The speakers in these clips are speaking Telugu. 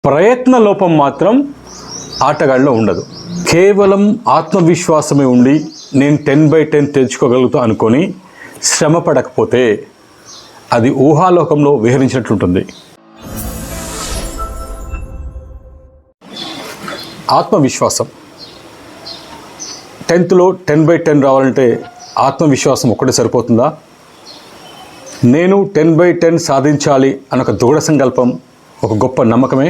ప్రయత్న లోపం మాత్రం ఆటగాళ్ళలో ఉండదు. కేవలం ఆత్మవిశ్వాసమే ఉండి నేను 10/10 తెచ్చుకోగలుగుతా అనుకొని శ్రమ పడకపోతే అది ఊహాలోకంలో విహరించినట్లుంటుంది. ఆత్మవిశ్వాసం 10th 10/10 రావాలంటే ఆత్మవిశ్వాసం ఒక్కటే సరిపోతుందా? నేను 10/10 సాధించాలి అన్న ఒక దృఢ సంకల్పం, ఒక గొప్ప నమ్మకమే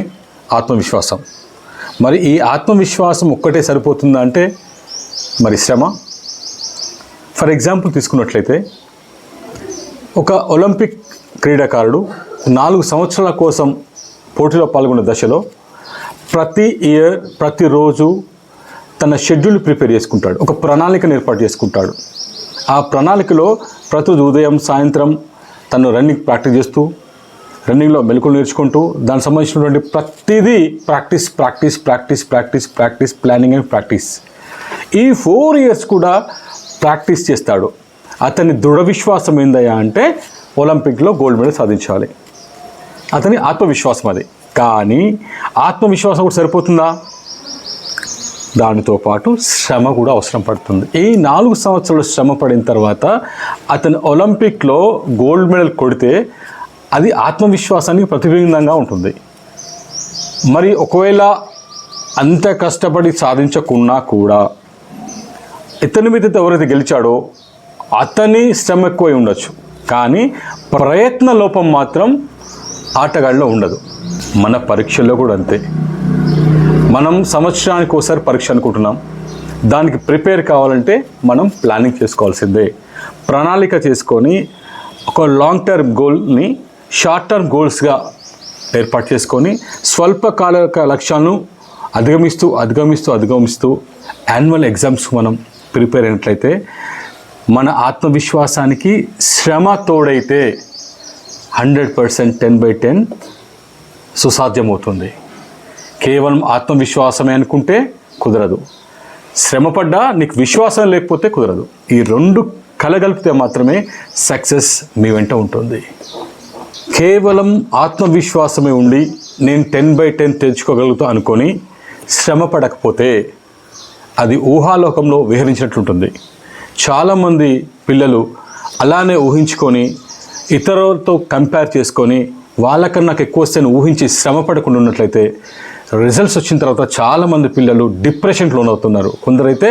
ఆత్మవిశ్వాసం. మరి ఈ ఆత్మవిశ్వాసం ఒక్కటే సరిపోతుందా అంటే మరి శ్రమ. ఫర్ ఎగ్జాంపుల్ తీసుకున్నట్లయితే ఒక ఒలింపిక్ క్రీడాకారుడు 4 సంవత్సరాల కోసం పోటీలో పాల్గొన్న దశలో ప్రతిరోజు తన షెడ్యూల్ ప్రిపేర్ చేసుకుంటాడు, ఒక ప్రణాళికను ఏర్పాటు చేసుకుంటాడు. ఆ ప్రణాళికలో ప్రతిరోజు ఉదయం సాయంత్రం తను రన్నింగ్ ప్రాక్టీస్ చేస్తూ, రన్నింగ్లో మెలకువలు నేర్చుకుంటూ దానికి సంబంధించినటువంటి ప్రతిదీ ప్రాక్టీస్, ప్లానింగ్ అండ్ ప్రాక్టీస్. ఈ 4 years కూడా ప్రాక్టీస్ చేస్తాడు. అతని దృఢ విశ్వాసం ఏందయ్యా అంటే ఒలింపిక్లో గోల్డ్ మెడల్ సాధించాలి. అతని ఆత్మవిశ్వాసం అది. కానీ ఆత్మవిశ్వాసం కూడా సరిపోతుందా? దానితో పాటు శ్రమ కూడా అవసరం పడుతుంది. ఈ 4 సంవత్సరాలు శ్రమ పడిన తర్వాత అతను ఒలింపిక్లో గోల్డ్ మెడల్ కొడితే అది ఆత్మవిశ్వాసానికి ప్రతిబింబంగా ఉంటుంది. మరి ఒకవేళ అంత కష్టపడి సాధించకున్నా కూడా ఇతని మీద ఎవరైతే గెలిచాడో అతని శ్రమ ఎక్కువై ఉండొచ్చు, కానీ ప్రయత్న లోపం మాత్రం ఆటగాళ్ళలో ఉండదు. మన పరీక్షల్లో కూడా అంతే. మనం సంవత్సరానికి ఒకసారి పరీక్ష అనుకుంటున్నాం. దానికి ప్రిపేర్ కావాలంటే మనం ప్లానింగ్ చేసుకోవాల్సిందే. ప్రణాళిక చేసుకొని ఒక లాంగ్ టర్మ్ గోల్ని షార్ట్ టర్మ్ గోల్స్గా ఏర్పాటు చేసుకొని స్వల్పకాలిక లక్ష్యాలను అధిగమిస్తూ యాన్యువల్ ఎగ్జామ్స్ మనం ప్రిపేర్ అయినట్లయితే మన ఆత్మవిశ్వాసానికి శ్రమ తోడైతే 100% 10/10 సుసాధ్యమవుతుంది. కేవలం ఆత్మవిశ్వాసమే అనుకుంటే కుదరదు. శ్రమపడ్డా నీకు విశ్వాసం లేకపోతే కుదరదు. ఈ 2 కలగలిపితే మాత్రమే సక్సెస్ మీ వెంట ఉంటుంది. కేవలం ఆత్మవిశ్వాసమే ఉండి నేను 10/10 తెచ్చుకోగలుగుతా అనుకొని శ్రమ పడకపోతే అది ఊహాలోకంలో విహరించినట్లుంటుంది. చాలామంది పిల్లలు అలానే ఊహించుకొని ఇతరులతో కంపేర్ చేసుకొని వాళ్ళకన్నా నాకు ఎక్కువ వస్తే ఊహించి శ్రమ పడకుండా ఉన్నట్లయితే రిజల్ట్స్ వచ్చిన తర్వాత చాలామంది పిల్లలు డిప్రెషన్కి లోనవుతున్నారు. కొందరైతే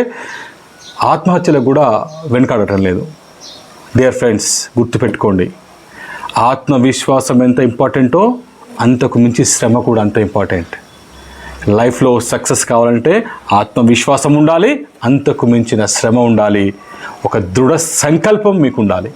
ఆత్మహత్యలకు కూడా వెనకాడటం లేదు. డియర్ ఫ్రెండ్స్, గుర్తుపెట్టుకోండి, ఆత్మవిశ్వాసం ఎంత ఇంపార్టెంటో అంతకు మించి శ్రమ కూడా అంత ఇంపార్టెంట్. లైఫ్లో సక్సెస్ కావాలంటే ఆత్మవిశ్వాసం ఉండాలి, అంతకు మించిన శ్రమ ఉండాలి, ఒక దృఢ సంకల్పం మీకు ఉండాలి.